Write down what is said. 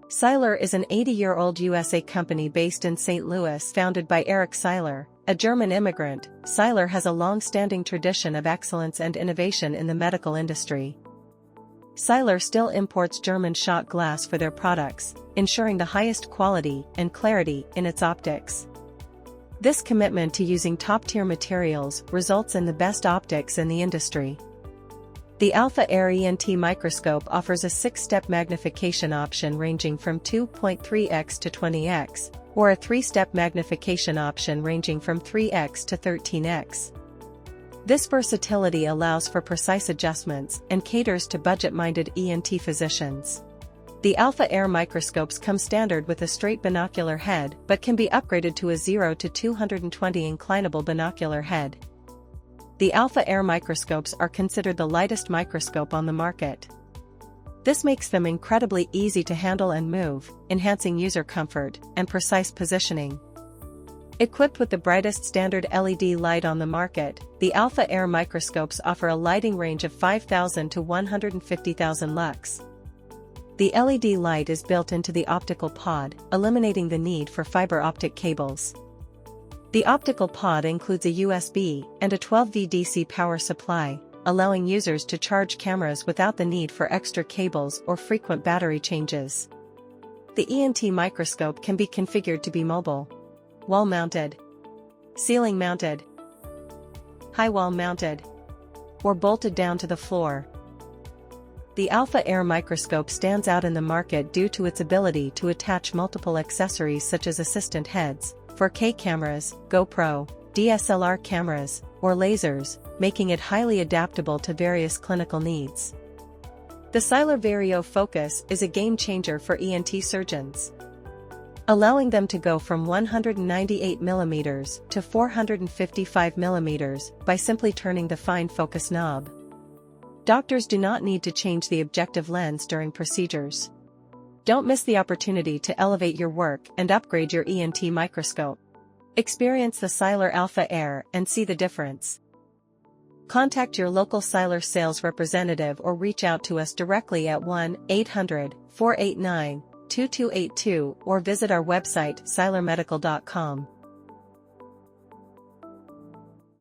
Seiler is an 80-year-old USA company based in St. Louis founded by Eric Seiler, a German immigrant. Seiler has a long-standing tradition of excellence and innovation in the medical industry. Seiler still imports German shot glass for their products, ensuring the highest quality and clarity in its optics. This commitment to using top-tier materials results in the best optics in the industry. The Alpha Air ENT Microscope offers a 6-step magnification option ranging from 2.3x to 20x, or a 3-step magnification option ranging from 3x to 13x. This versatility allows for precise adjustments and caters to budget-minded ENT physicians. The Alpha Air microscopes come standard with a straight binocular head but can be upgraded to a 0 to 220 inclinable binocular head. The Alpha Air microscopes are considered the lightest microscope on the market. This makes them incredibly easy to handle and move, enhancing user comfort and precise positioning. Equipped with the brightest standard LED light on the market, the Alpha Air microscopes offer a lighting range of 5,000 to 150,000 lux. The LED light is built into the optical pod, eliminating the need for fiber optic cables. The optical pod includes a USB and a 12V DC power supply, allowing users to charge cameras without the need for extra cables or frequent battery changes. The ENT microscope can be configured to be mobile, wall-mounted, ceiling-mounted, high wall-mounted, or bolted down to the floor. The Alpha Air microscope stands out in the market due to its ability to attach multiple accessories such as assistant heads, 4K cameras, GoPro, DSLR cameras, or lasers, making it highly adaptable to various clinical needs. The Seiler VarioFocus is a game-changer for ENT surgeons, allowing them to go from 198mm to 455mm by simply turning the fine focus knob. Doctors do not need to change the objective lens during procedures. Don't miss the opportunity to elevate your work and upgrade your ENT microscope. Experience the Seiler Alpha Air and see the difference. Contact your local Seiler sales representative or reach out to us directly at 1-800-489-2282 or visit our website seilermedical.com.